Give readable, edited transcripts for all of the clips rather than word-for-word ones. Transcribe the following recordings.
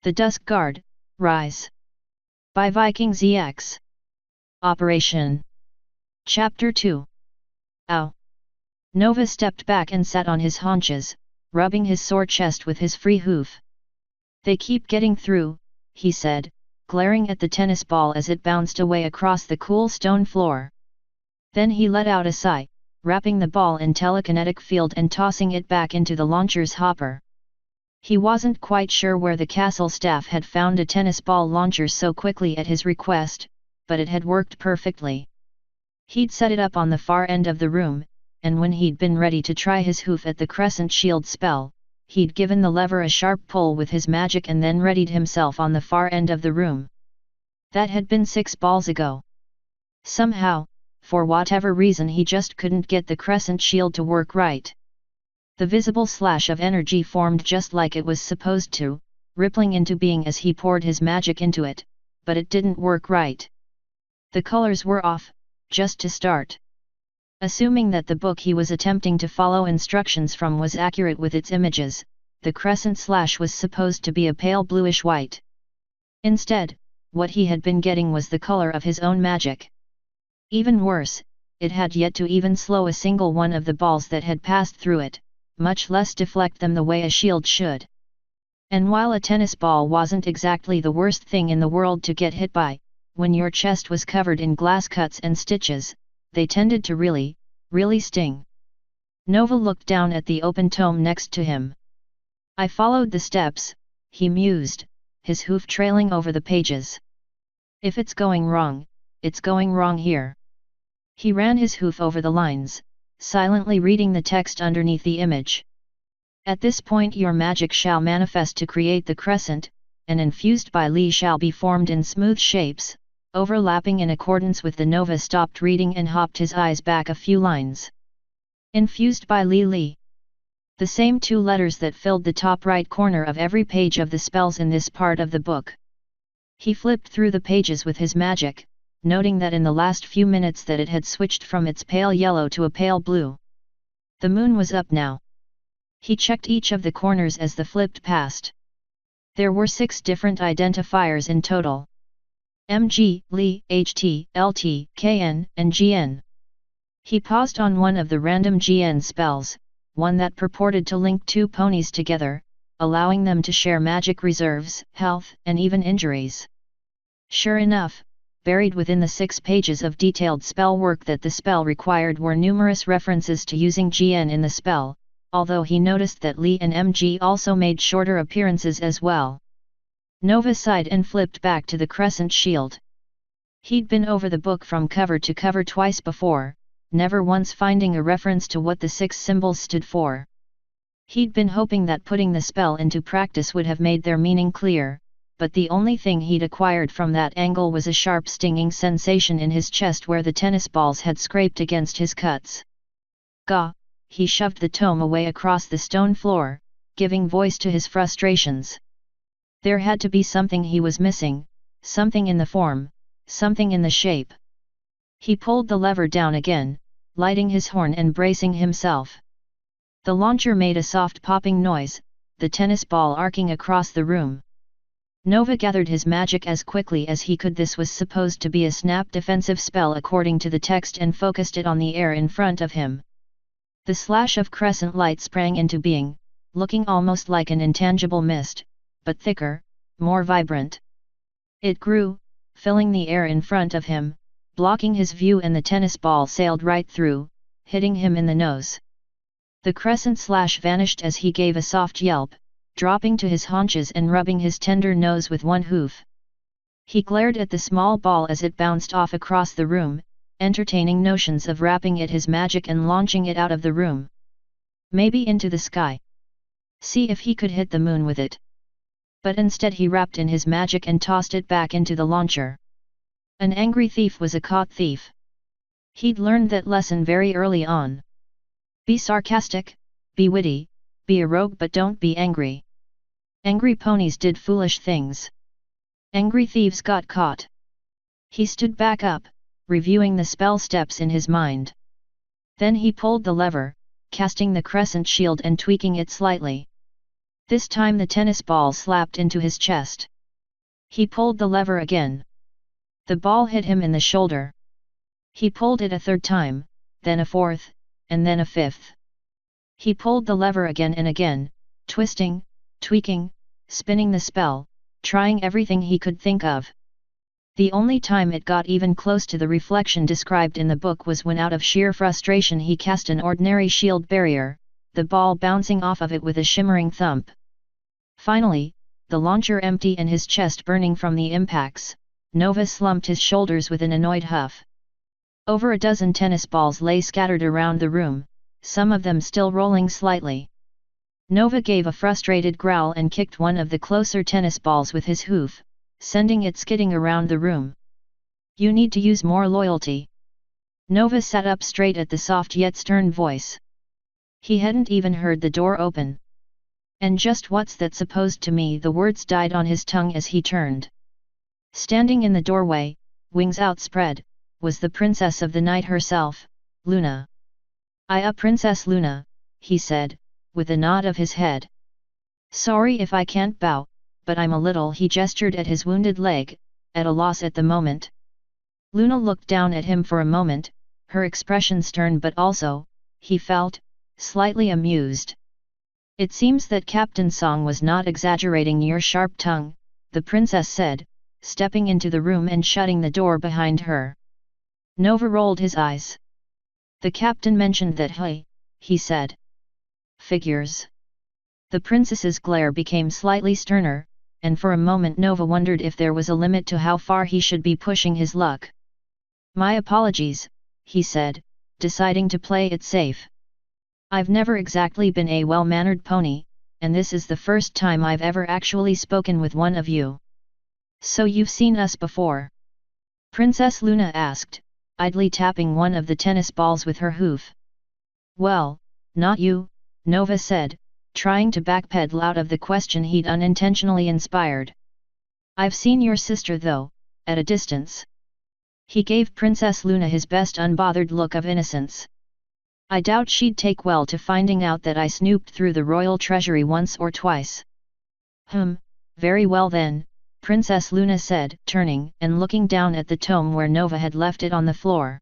The Dusk Guard, Rise. By Viking ZX. Operation. Chapter 2. Ow. Nova stepped back and sat on his haunches, rubbing his sore chest with his free hoof. They keep getting through, he said, glaring at the tennis ball as it bounced away across the cool stone floor. Then he let out a sigh, wrapping the ball in telekinetic field and tossing it back into the launcher's hopper. He wasn't quite sure where the castle staff had found a tennis ball launcher so quickly at his request, but it had worked perfectly. He'd set it up on the far end of the room, and when he'd been ready to try his hoof at the crescent shield spell, he'd given the lever a sharp pull with his magic and then readied himself on the far end of the room. That had been 6 balls ago. Somehow, for whatever reason, he just couldn't get the crescent shield to work right. The visible slash of energy formed just like it was supposed to, rippling into being as he poured his magic into it, but it didn't work right. The colors were off, just to start. Assuming that the book he was attempting to follow instructions from was accurate with its images, the crescent slash was supposed to be a pale bluish-white. Instead, what he had been getting was the color of his own magic. Even worse, it had yet to even slow a single one of the balls that had passed through it, much less deflect them the way a shield should. And while a tennis ball wasn't exactly the worst thing in the world to get hit by, when your chest was covered in glass cuts and stitches, they tended to really sting. Nova looked down at the open tome next to him. I followed the steps, he mused, his hoof trailing over the pages. If it's going wrong, it's going wrong here. He ran his hoof over the lines, silently reading the text underneath the image. At this point your magic shall manifest to create the crescent, and infused by Li shall be formed in smooth shapes, overlapping in accordance with the Nova stopped reading and hopped his eyes back a few lines. Infused by Li. The same 2 letters that filled the top right corner of every page of the spells in this part of the book. He flipped through the pages with his magic, noting that in the last few minutes that it had switched from its pale yellow to a pale blue. The moon was up now. He checked each of the corners as the flipped passed. There were 6 different identifiers in total. MG, Li, HT, LT, KN, and GN. He paused on one of the random GN spells, one that purported to link 2 ponies together, allowing them to share magic reserves, health, and even injuries. Sure enough, buried within the 6 pages of detailed spell work that the spell required were numerous references to using GN in the spell, although he noticed that Li and MG also made shorter appearances as well. Nova sighed and flipped back to the crescent shield. He'd been over the book from cover to cover twice before, never once finding a reference to what the 6 symbols stood for. He'd been hoping that putting the spell into practice would have made their meaning clear, but the only thing he'd acquired from that angle was a sharp stinging sensation in his chest where the tennis balls had scraped against his cuts. Gah! He shoved the tome away across the stone floor, giving voice to his frustrations. There had to be something he was missing, something in the form, something in the shape. He pulled the lever down again, lighting his horn and bracing himself. The launcher made a soft popping noise, the tennis ball arcing across the room. Nova gathered his magic as quickly as he could. This was supposed to be a snap defensive spell according to the text and focused it on the air in front of him. The slash of crescent light sprang into being, looking almost like an intangible mist, but thicker, more vibrant. It grew, filling the air in front of him, blocking his view, and the tennis ball sailed right through, hitting him in the nose. The crescent slash vanished as he gave a soft yelp, dropping to his haunches and rubbing his tender nose with one hoof. He glared at the small ball as it bounced off across the room, entertaining notions of wrapping it his magic and launching it out of the room. Maybe into the sky. See if he could hit the moon with it. But instead he wrapped in his magic and tossed it back into the launcher. An angry thief was a caught thief. He'd learned that lesson very early on. Be sarcastic, be witty, be a rogue, but don't be angry. Angry ponies did foolish things. Angry thieves got caught. He stood back up, reviewing the spell steps in his mind. Then he pulled the lever, casting the crescent shield and tweaking it slightly. This time the tennis ball slapped into his chest. He pulled the lever again. The ball hit him in the shoulder. He pulled it a third time, then a fourth, and then a fifth. He pulled the lever again and again, twisting, tweaking, spinning the spell, trying everything he could think of. The only time it got even close to the reflection described in the book was when out of sheer frustration he cast an ordinary shield barrier, the ball bouncing off of it with a shimmering thump. Finally, the launcher empty and his chest burning from the impacts, Nova slumped his shoulders with an annoyed huff. Over a dozen tennis balls lay scattered around the room, some of them still rolling slightly. Nova gave a frustrated growl and kicked one of the closer tennis balls with his hoof, sending it skidding around the room. You need to use more loyalty. Nova sat up straight at the soft yet stern voice. He hadn't even heard the door open. And just what's that supposed to mean? The words died on his tongue as he turned. Standing in the doorway, wings outspread, was the princess of the night herself, Luna. Princess Luna, he said, with a nod of his head. Sorry if I can't bow, but I'm a little. He gestured at his wounded leg, at a loss at the moment. Luna looked down at him for a moment, her expression stern but also, he felt, slightly amused. It seems that Captain Song was not exaggerating your sharp tongue, the princess said, stepping into the room and shutting the door behind her. Nova rolled his eyes. The captain mentioned that he said. Figures. The princess's glare became slightly sterner, and for a moment Nova wondered if there was a limit to how far he should be pushing his luck. My apologies, he said, deciding to play it safe. I've never exactly been a well-mannered pony, and this is the first time I've ever actually spoken with one of you. So you've seen us before? Princess Luna asked, idly tapping one of the tennis balls with her hoof. Well, not you, Nova said, trying to backpedal out of the question he'd unintentionally inspired. I've seen your sister though, at a distance. He gave Princess Luna his best unbothered look of innocence. I doubt she'd take well to finding out that I snooped through the royal treasury once or twice. Very well then, Princess Luna said, turning and looking down at the tome where Nova had left it on the floor.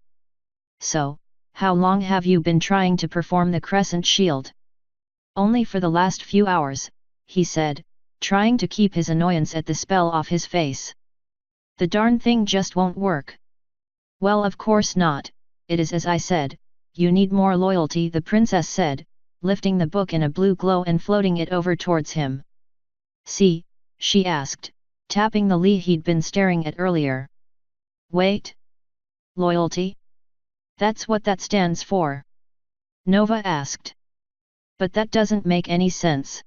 So, how long have you been trying to perform the crescent shield? Only for the last few hours, he said, trying to keep his annoyance at the spell off his face. The darn thing just won't work. Well, of course not, it is as I said, you need more loyalty, the princess said, lifting the book in a blue glow and floating it over towards him. See, she asked, tapping the leaf he'd been staring at earlier. Wait. Loyalty? That's what that stands for? Nova asked. But that doesn't make any sense.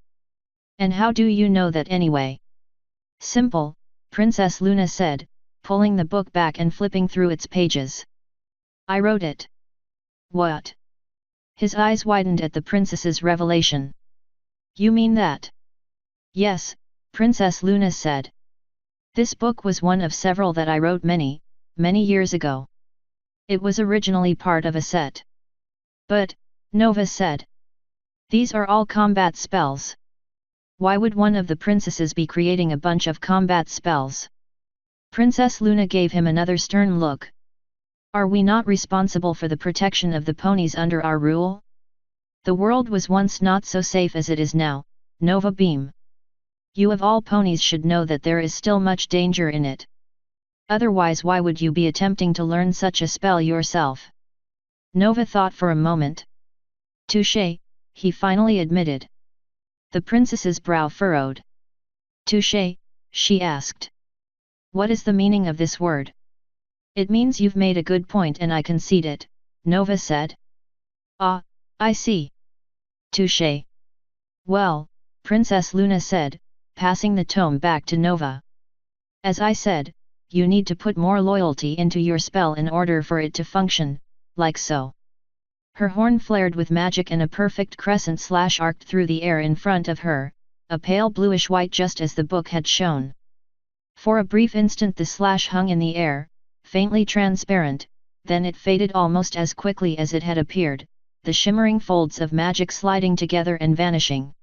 And how do you know that anyway? Simple, Princess Luna said, pulling the book back and flipping through its pages. I wrote it. What? His eyes widened at the princess's revelation. You mean that? Yes, Princess Luna said. This book was one of several that I wrote many years ago. It was originally part of a set. But, Nova said. These are all combat spells. Why would one of the princesses be creating a bunch of combat spells? Princess Luna gave him another stern look. Are we not responsible for the protection of the ponies under our rule? The world was once not so safe as it is now, Nova beamed. You of all ponies should know that there is still much danger in it. Otherwise why would you be attempting to learn such a spell yourself? Nova thought for a moment. Touché, he finally admitted. The princess's brow furrowed. Touché, she asked. What is the meaning of this word? It means you've made a good point and I concede it, Nova said. Ah, I see. Touché. Well, Princess Luna said, passing the tome back to Nova. As I said, you need to put more loyalty into your spell in order for it to function, like so. Her horn flared with magic and a perfect crescent slash arced through the air in front of her, a pale bluish-white just as the book had shown. For a brief instant the slash hung in the air, faintly transparent, then it faded almost as quickly as it had appeared, the shimmering folds of magic sliding together and vanishing.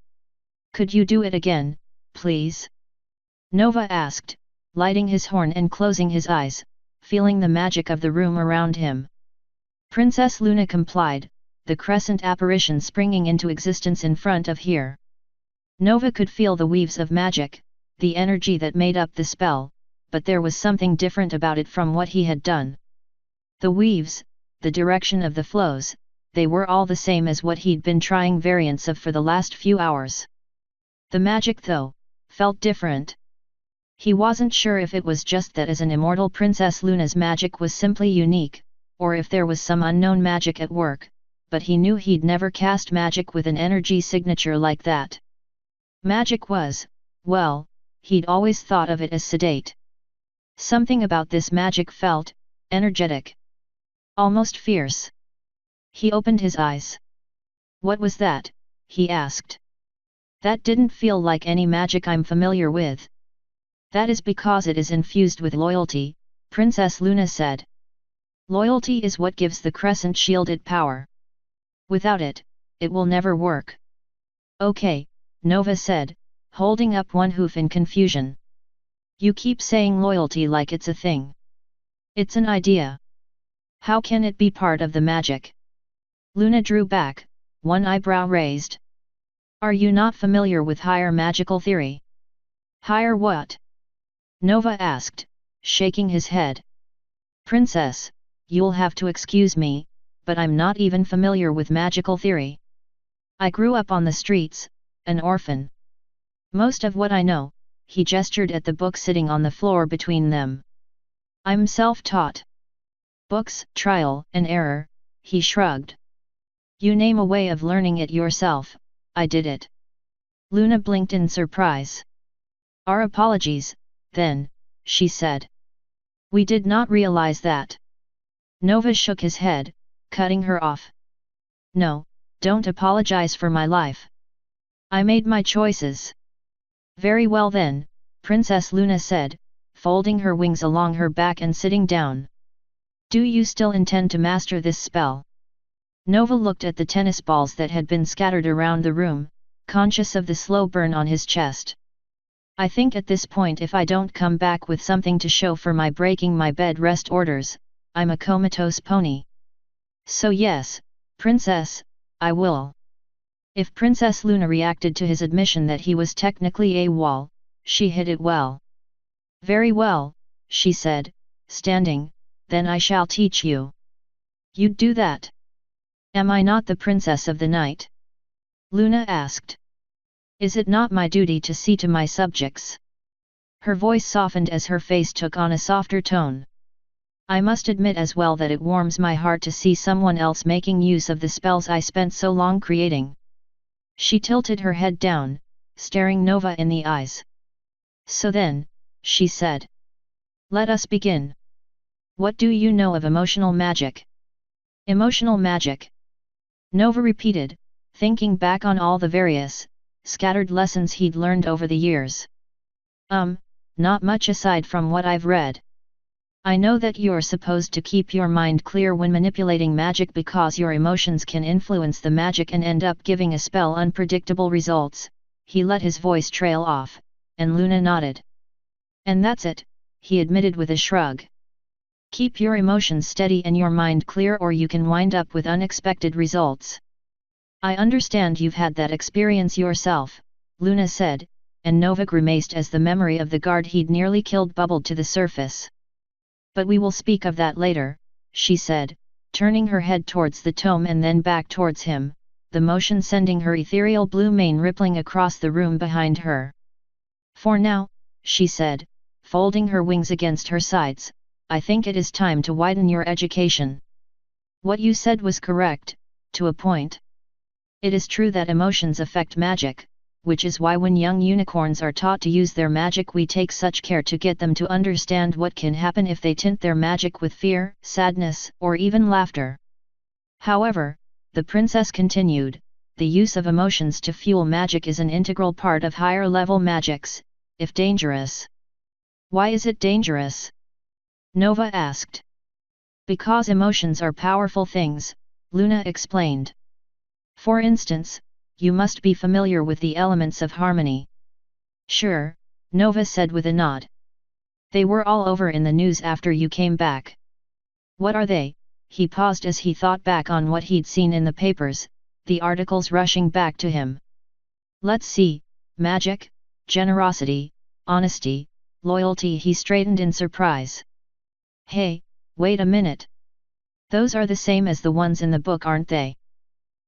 Could you do it again, please? Nova asked, lighting his horn and closing his eyes, feeling the magic of the room around him. Princess Luna complied, the crescent apparition springing into existence in front of her. Nova could feel the weaves of magic, the energy that made up the spell, but there was something different about it from what he had done. The weaves, the direction of the flows, they were all the same as what he'd been trying variants of for the last few hours. The magic, though, felt different. He wasn't sure if it was just that as an immortal Princess Luna's magic was simply unique, or if there was some unknown magic at work, but he knew he'd never cast magic with an energy signature like that. Magic was, well, he'd always thought of it as sedate. Something about this magic felt energetic, almost fierce. He opened his eyes. What was that? He asked. That didn't feel like any magic I'm familiar with. That is because it is infused with loyalty, Princess Luna said. Loyalty is what gives the crescent shield it power. Without it, it will never work. Okay, Nova said, holding up one hoof in confusion. You keep saying loyalty like it's a thing. It's an idea. How can it be part of the magic? Luna drew back, one eyebrow raised. Are you not familiar with higher magical theory? Higher what? Nova asked, shaking his head. Princess, you'll have to excuse me, but I'm not even familiar with magical theory. I grew up on the streets, an orphan. Most of what I know, he gestured at the book sitting on the floor between them. I'm self-taught. Books, trial and error, he shrugged. You name a way of learning it yourself, I did it. Luna blinked in surprise. Our apologies, then, she said. We did not realize that. Nova shook his head, cutting her off. No, don't apologize for my life. I made my choices. Very well then, Princess Luna said, folding her wings along her back and sitting down. Do you still intend to master this spell? Nova looked at the tennis balls that had been scattered around the room, conscious of the slow burn on his chest. I think at this point if I don't come back with something to show for my breaking my bed rest orders, I'm a comatose pony. So yes, Princess, I will. If Princess Luna reacted to his admission that he was technically AWOL, she hid it well. Very well, she said, standing, then I shall teach you. You'd do that? Am I not the princess of the night? Luna asked. Is it not my duty to see to my subjects? Her voice softened as her face took on a softer tone. I must admit as well that it warms my heart to see someone else making use of the spells I spent so long creating. She tilted her head down, staring Nova in the eyes. So then, she said. Let us begin. What do you know of emotional magic? Emotional magic. Nova repeated, thinking back on all the various, scattered lessons he'd learned over the years. Not much aside from what I've read. I know that you're supposed to keep your mind clear when manipulating magic because your emotions can influence the magic and end up giving a spell unpredictable results. He let his voice trail off, and Luna nodded. And that's it, he admitted with a shrug. Keep your emotions steady and your mind clear or you can wind up with unexpected results. I understand you've had that experience yourself, Luna said, and Nova grimaced as the memory of the guard he'd nearly killed bubbled to the surface. But we will speak of that later, she said, turning her head towards the tome and then back towards him, the motion sending her ethereal blue mane rippling across the room behind her. For now, she said, folding her wings against her sides, I think it is time to widen your education. What you said was correct, to a point. It is true that emotions affect magic, which is why when young unicorns are taught to use their magic we take such care to get them to understand what can happen if they tint their magic with fear, sadness, or even laughter. However, the princess continued, the use of emotions to fuel magic is an integral part of higher level magics, if dangerous. Why is it dangerous? Nova asked. Because emotions are powerful things, Luna explained. For instance, you must be familiar with the elements of harmony. Sure, Nova said with a nod. They were all over in the news after you came back. What are they? He paused as he thought back on what he'd seen in the papers, the articles rushing back to him. Let's see, magic, generosity, honesty, loyalty. He straightened in surprise. Hey, wait a minute. Those are the same as the ones in the book, aren't they?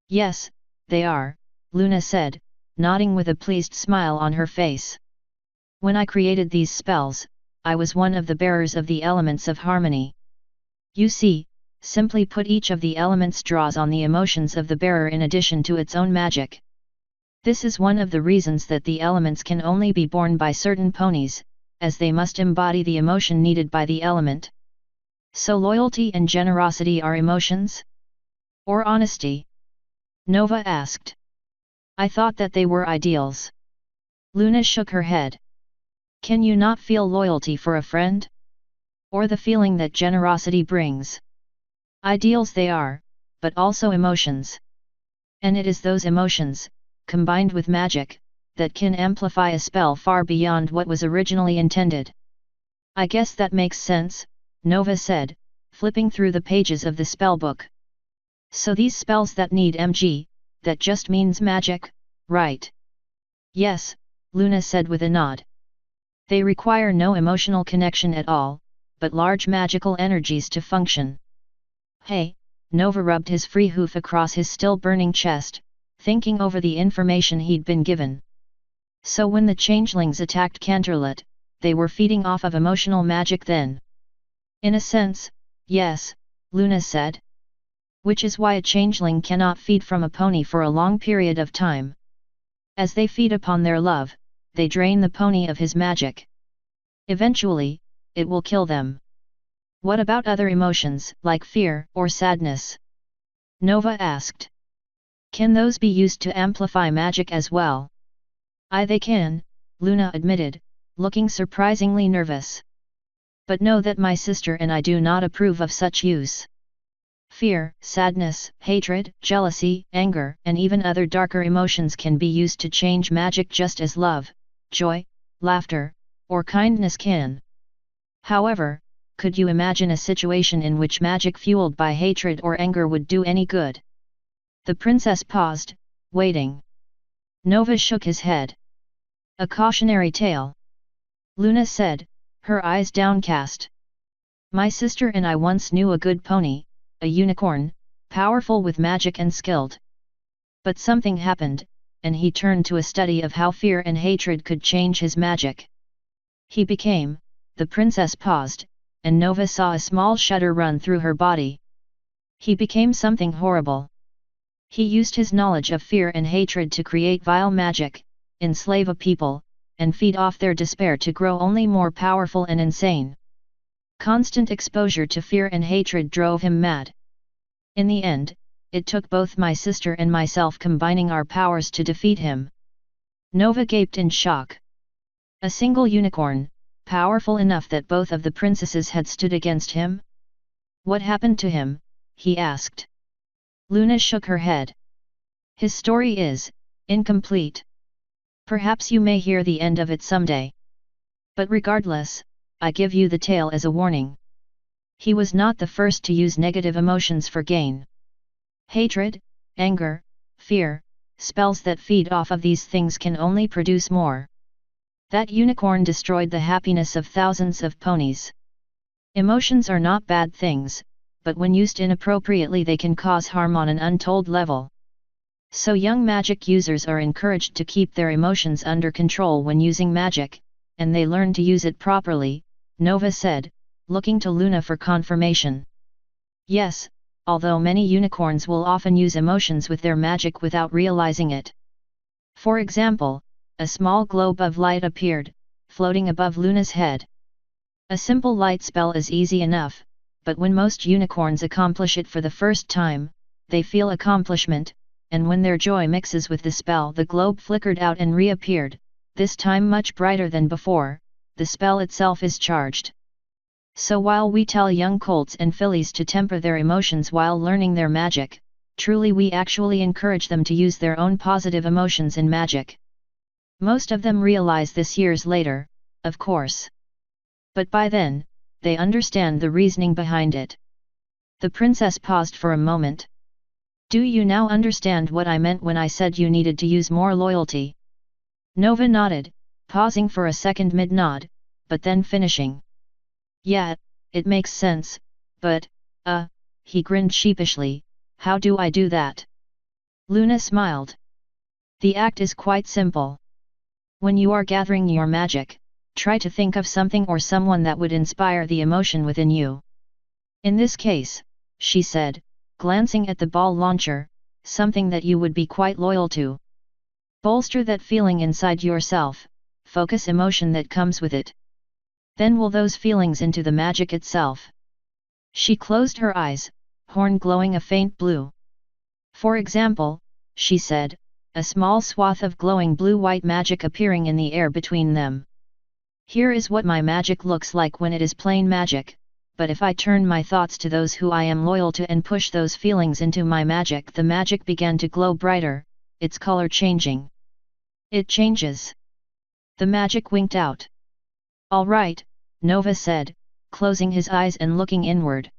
Yes, they are, Luna said, nodding with a pleased smile on her face. When I created these spells, I was one of the bearers of the elements of harmony. You see, simply put, each of the elements draws on the emotions of the bearer in addition to its own magic. This is one of the reasons that the elements can only be borne by certain ponies, as they must embody the emotion needed by the element. So loyalty and generosity are emotions? Or honesty? Nova asked. I thought that they were ideals. Luna shook her head. Can you not feel loyalty for a friend? Or the feeling that generosity brings? Ideals they are, but also emotions. And it is those emotions, combined with magic, that can amplify a spell far beyond what was originally intended. I guess that makes sense, Nova said, flipping through the pages of the spellbook. So these spells that need MG, that just means magic, right? Yes, Luna said with a nod. They require no emotional connection at all, but large magical energies to function. Hey, Nova rubbed his free hoof across his still burning chest, thinking over the information he'd been given. So when the changelings attacked Canterlot, they were feeding off of emotional magic then? In a sense, yes, Luna said. Which is why a changeling cannot feed from a pony for a long period of time. As they feed upon their love, they drain the pony of his magic. Eventually, it will kill them. What about other emotions, like fear or sadness? Nova asked. Can those be used to amplify magic as well? They can, Luna admitted, looking surprisingly nervous. But know that my sister and I do not approve of such use. Fear, sadness, hatred, jealousy, anger, and even other darker emotions can be used to change magic just as love, joy, laughter, or kindness can. However, could you imagine a situation in which magic fueled by hatred or anger would do any good? The princess paused, waiting. Nova shook his head. A cautionary tale. Luna said, her eyes downcast. My sister and I once knew a good pony, a unicorn, powerful with magic and skilled. But something happened, and he turned to a study of how fear and hatred could change his magic. He became, the princess paused, and Nova saw a small shudder run through her body. He became something horrible. He used his knowledge of fear and hatred to create vile magic, enslave a people, and feed off their despair to grow only more powerful and insane. Constant exposure to fear and hatred drove him mad. In the end, it took both my sister and myself combining our powers to defeat him. Nova gaped in shock. A single unicorn, powerful enough that both of the princesses had stood against him? What happened to him? He asked. Luna shook her head. His story is incomplete. Perhaps you may hear the end of it someday. But regardless, I give you the tale as a warning. He was not the first to use negative emotions for gain. Hatred, anger, fear, spells that feed off of these things can only produce more. That unicorn destroyed the happiness of thousands of ponies. Emotions are not bad things, but when used inappropriately they can cause harm on an untold level. So young magic users are encouraged to keep their emotions under control when using magic, and they learn to use it properly, Nova said, looking to Luna for confirmation. Yes, although many unicorns will often use emotions with their magic without realizing it. For example, a small globe of light appeared, floating above Luna's head. A simple light spell is easy enough, but when most unicorns accomplish it for the first time, they feel accomplishment, and when their joy mixes with the spell, the globe flickered out and reappeared, this time much brighter than before. The spell itself is charged. So while we tell young colts and fillies to temper their emotions while learning their magic, truly we actually encourage them to use their own positive emotions in magic. Most of them realize this years later, of course. But by then, they understand the reasoning behind it. The princess paused for a moment. Do you now understand what I meant when I said you needed to use more loyalty? Nova nodded, pausing for a second mid-nod, but then finishing. Yeah, it makes sense, but, he grinned sheepishly, how do I do that? Luna smiled. The act is quite simple. When you are gathering your magic, try to think of something or someone that would inspire the emotion within you. In this case, she said, glancing at the ball launcher, something that you would be quite loyal to. Bolster that feeling inside yourself, focus emotion that comes with it. Then will those feelings into the magic itself. She closed her eyes, horn glowing a faint blue. For example, she said, a small swath of glowing blue-white magic appearing in the air between them. Here is what my magic looks like when it is plain magic, but if I turn my thoughts to those who I am loyal to and push those feelings into my magic, the magic began to glow brighter, its color changing. It changes. The magic winked out. All right, Nova said, closing his eyes and looking inward.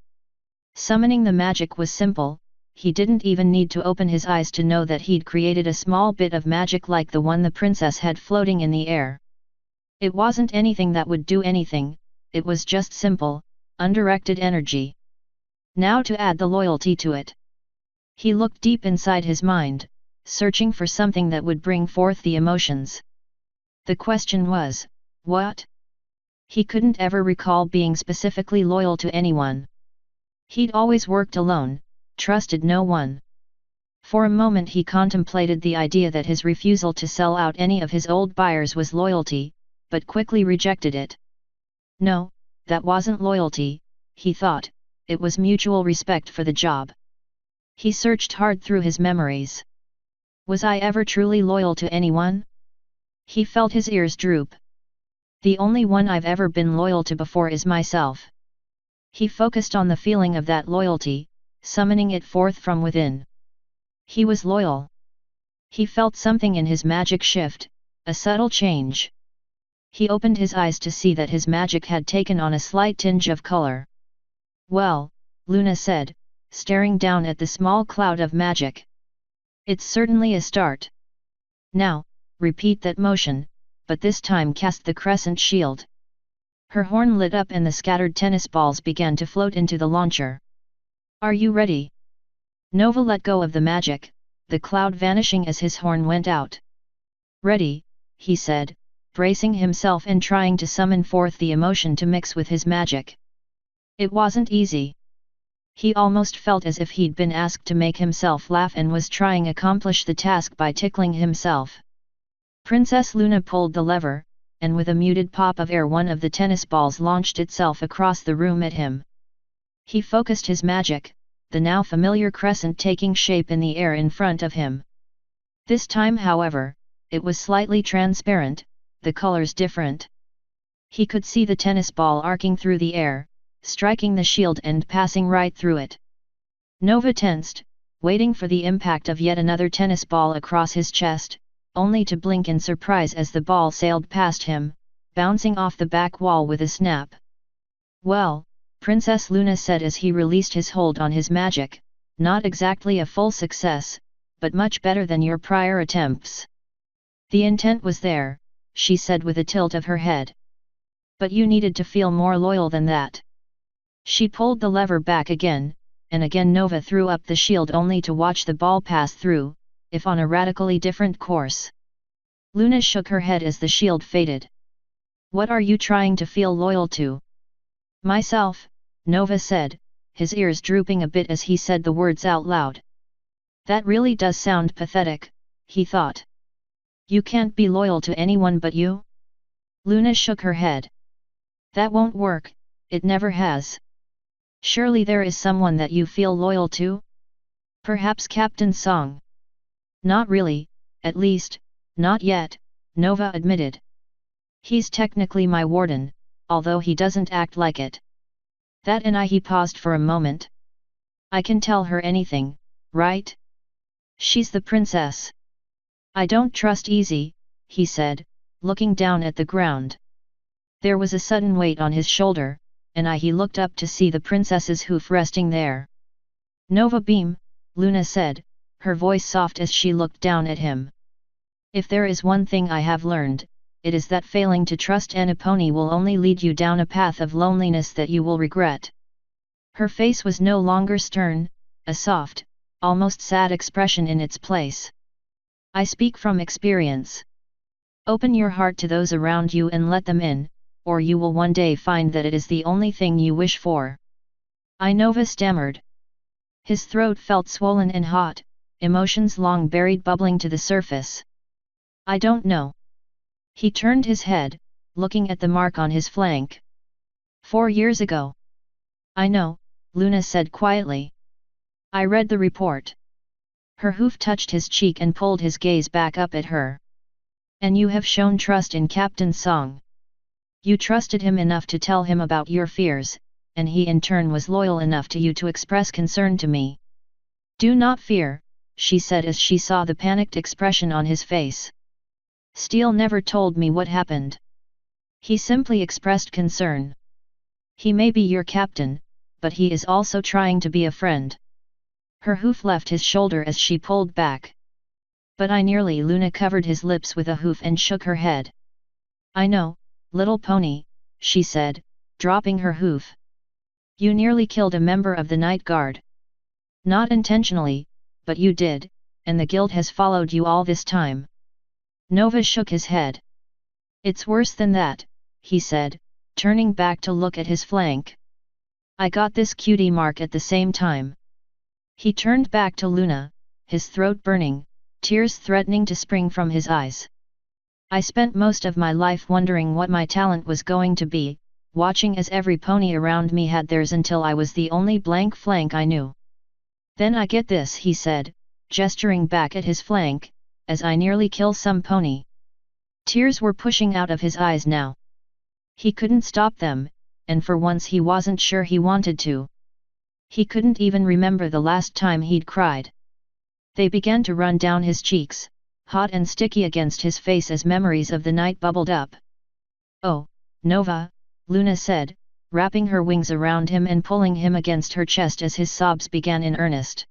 Summoning the magic was simple, he didn't even need to open his eyes to know that he'd created a small bit of magic like the one the princess had floating in the air. It wasn't anything that would do anything, it was just simple, undirected energy. Now to add the loyalty to it. He looked deep inside his mind, searching for something that would bring forth the emotions. The question was, what? He couldn't ever recall being specifically loyal to anyone. He'd always worked alone, trusted no one. For a moment he contemplated the idea that his refusal to sell out any of his old buyers was loyalty, but quickly rejected it. No, that wasn't loyalty, he thought, it was mutual respect for the job. He searched hard through his memories. Was I ever truly loyal to anyone? He felt his ears droop. The only one I've ever been loyal to before is myself. He focused on the feeling of that loyalty, summoning it forth from within. He was loyal. He felt something in his magic shift, a subtle change. He opened his eyes to see that his magic had taken on a slight tinge of color. Well, Luna said, staring down at the small cloud of magic. It's certainly a start. Now, repeat that motion, but this time cast the crescent shield. Her horn lit up and the scattered tennis balls began to float into the launcher. Are you ready? Nova let go of the magic, the cloud vanishing as his horn went out. Ready, he said, bracing himself and trying to summon forth the emotion to mix with his magic. It wasn't easy. He almost felt as if he'd been asked to make himself laugh and was trying to accomplish the task by tickling himself. Princess Luna pulled the lever, and with a muted pop of air one of the tennis balls launched itself across the room at him. He focused his magic, the now familiar crescent taking shape in the air in front of him. This time, however, it was slightly transparent, the colors different. He could see the tennis ball arcing through the air, striking the shield and passing right through it. Nova tensed, waiting for the impact of yet another tennis ball across his chest, only to blink in surprise as the ball sailed past him, bouncing off the back wall with a snap. Well, Princess Luna said as he released his hold on his magic, not exactly a full success, but much better than your prior attempts. The intent was there, she said with a tilt of her head. But you needed to feel more loyal than that. She pulled the lever back again, and again Nova threw up the shield only to watch the ball pass through, if on a radically different course. Luna shook her head as the shield faded. What are you trying to feel loyal to? Myself, Nova said, his ears drooping a bit as he said the words out loud. That really does sound pathetic, he thought. You can't be loyal to anyone but you? Luna shook her head. That won't work, it never has. Surely there is someone that you feel loyal to? Perhaps Captain Song. Not really, at least, not yet, Nova admitted. He's technically my warden, although he doesn't act like it. That and he paused for a moment. I can tell her anything, right? She's the princess. I don't trust Easy, he said, looking down at the ground. There was a sudden weight on his shoulder, and he looked up to see the princess's hoof resting there. Nova Beam, Luna said, her voice soft as she looked down at him. If there is one thing I have learned, it is that failing to trust any pony will only lead you down a path of loneliness that you will regret. Her face was no longer stern, a soft, almost sad expression in its place. I speak from experience. Open your heart to those around you and let them in, or you will one day find that it is the only thing you wish for. Nova stammered. His throat felt swollen and hot, emotions long buried bubbling to the surface. I don't know. He turned his head, looking at the mark on his flank. 4 years ago. I know, Luna said quietly. I read the report. Her hoof touched his cheek and pulled his gaze back up at her. And you have shown trust in Captain Song. You trusted him enough to tell him about your fears, and he in turn was loyal enough to you to express concern to me. Do not fear, she said as she saw the panicked expression on his face. Steele never told me what happened. He simply expressed concern. He may be your captain, but he is also trying to be a friend. Her hoof left his shoulder as she pulled back. But Luna covered his lips with a hoof and shook her head. I know, little pony, she said, dropping her hoof. You nearly killed a member of the Night Guard. Not intentionally, but you did, and the guilt has followed you all this time. Nova shook his head. It's worse than that, he said, turning back to look at his flank. I got this cutie mark at the same time. He turned back to Luna, his throat burning, tears threatening to spring from his eyes. I spent most of my life wondering what my talent was going to be, watching as every pony around me had theirs until I was the only blank flank I knew. Then I get this, he said, gesturing back at his flank, as I nearly kill some pony. Tears were pushing out of his eyes now. He couldn't stop them, and for once he wasn't sure he wanted to. He couldn't even remember the last time he'd cried. They began to run down his cheeks, hot and sticky against his face as memories of the night bubbled up. Oh, Nova, Luna said, wrapping her wings around him and pulling him against her chest as his sobs began in earnest.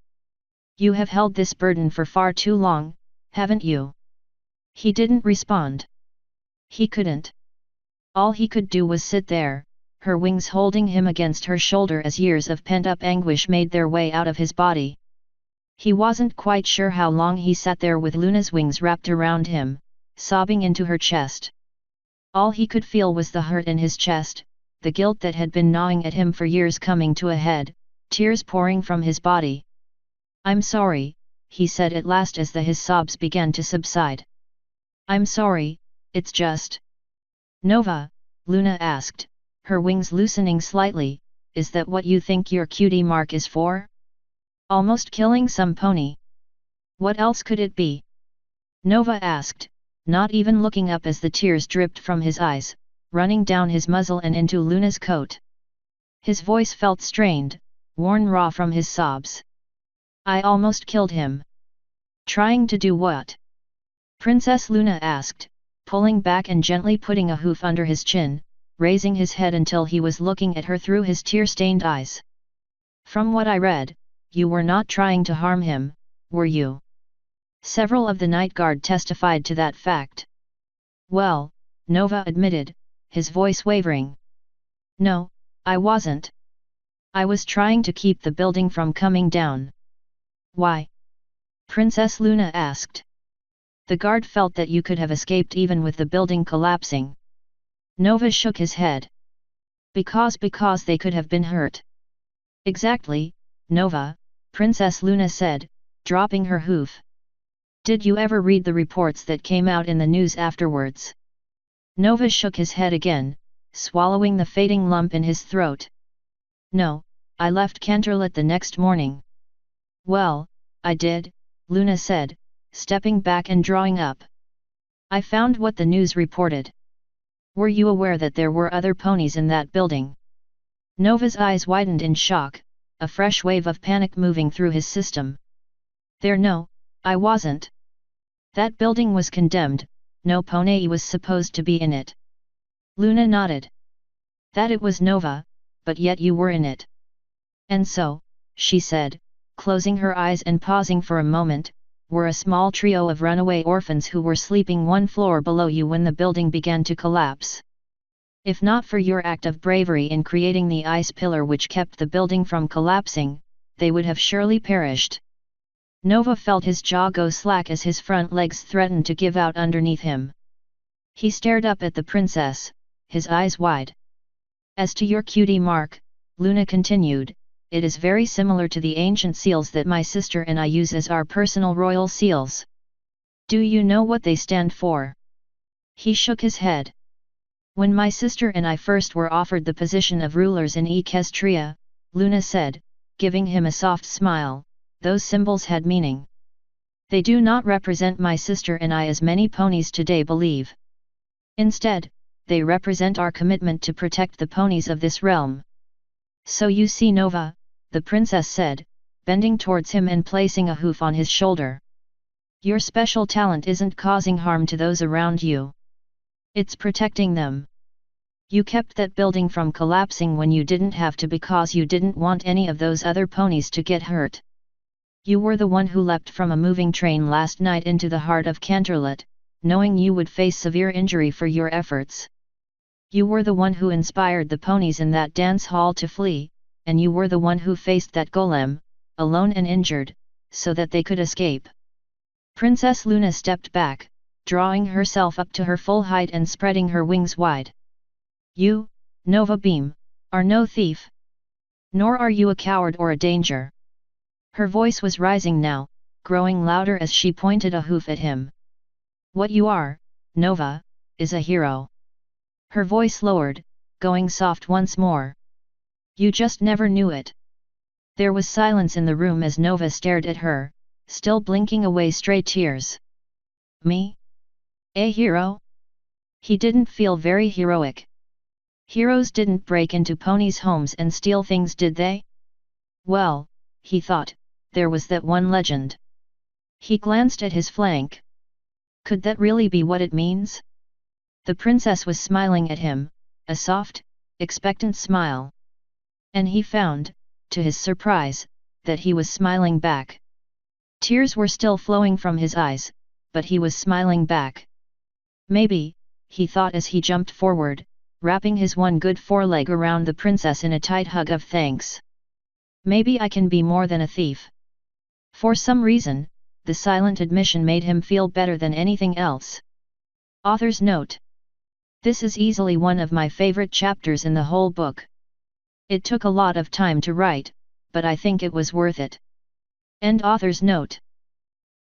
You have held this burden for far too long, haven't you? He didn't respond. He couldn't. All he could do was sit there, her wings holding him against her shoulder as years of pent-up anguish made their way out of his body. He wasn't quite sure how long he sat there with Luna's wings wrapped around him, sobbing into her chest. All he could feel was the hurt in his chest, the guilt that had been gnawing at him for years coming to a head, tears pouring from his body. I'm sorry, he said at last as his sobs began to subside. I'm sorry, it's just... Nova, Luna asked, her wings loosening slightly, is that what you think your cutie mark is for? Almost killing some pony. What else could it be? Nova asked, not even looking up as the tears dripped from his eyes, running down his muzzle and into Luna's coat. His voice felt strained, worn raw from his sobs. I almost killed him. Trying to do what? Princess Luna asked, pulling back and gently putting a hoof under his chin, raising his head until he was looking at her through his tear-stained eyes. From what I read, you were not trying to harm him, were you? Several of the Night Guard testified to that fact. Well, Nova admitted, his voice wavering. No, I wasn't. I was trying to keep the building from coming down. Why? Princess Luna asked. The guard felt that you could have escaped even with the building collapsing. Nova shook his head. Because they could have been hurt. Exactly, Nova, Princess Luna said, dropping her hoof. Did you ever read the reports that came out in the news afterwards? Nova shook his head again, swallowing the fading lump in his throat. No, I left Canterlot the next morning. Well, I did, Luna said, stepping back and drawing up. I found what the news reported. Were you aware that there were other ponies in that building? Nova's eyes widened in shock, a fresh wave of panic moving through his system. There no, I wasn't. That building was condemned, no pony was supposed to be in it. Luna nodded. That it was Nova, but yet you were in it. And so, she said, closing her eyes and pausing for a moment, were a small trio of runaway orphans who were sleeping one floor below you when the building began to collapse. If not for your act of bravery in creating the ice pillar which kept the building from collapsing, they would have surely perished. Nova felt his jaw go slack as his front legs threatened to give out underneath him. He stared up at the princess, his eyes wide. As to your cutie mark, Luna continued, it is very similar to the ancient seals that my sister and I use as our personal royal seals. Do you know what they stand for? He shook his head. When my sister and I first were offered the position of rulers in Equestria, Luna said, giving him a soft smile, those symbols had meaning. They do not represent my sister and I as many ponies today believe. Instead, they represent our commitment to protect the ponies of this realm. So you see Nova, the princess said, bending towards him and placing a hoof on his shoulder. Your special talent isn't causing harm to those around you. It's protecting them. You kept that building from collapsing when you didn't have to because you didn't want any of those other ponies to get hurt. You were the one who leapt from a moving train last night into the heart of Canterlot, knowing you would face severe injury for your efforts. You were the one who inspired the ponies in that dance hall to flee, and you were the one who faced that golem, alone and injured, so that they could escape. Princess Luna stepped back, drawing herself up to her full height and spreading her wings wide. You, Nova Beam, are no thief. Nor are you a coward or a danger. Her voice was rising now, growing louder as she pointed a hoof at him. What you are, Nova, is a hero. Her voice lowered, going soft once more. You just never knew it. There was silence in the room as Nova stared at her, still blinking away stray tears. Me? A hero? He didn't feel very heroic. Heroes didn't break into ponies' homes and steal things, did they? Well, he thought, there was that one legend. He glanced at his flank. Could that really be what it means? The princess was smiling at him, a soft, expectant smile. And he found, to his surprise, that he was smiling back. Tears were still flowing from his eyes, but he was smiling back. Maybe, he thought as he jumped forward, wrapping his one good foreleg around the princess in a tight hug of thanks. Maybe I can be more than a thief. For some reason, the silent admission made him feel better than anything else. Author's note. This is easily one of my favorite chapters in the whole book. It took a lot of time to write, but I think it was worth it. End author's note.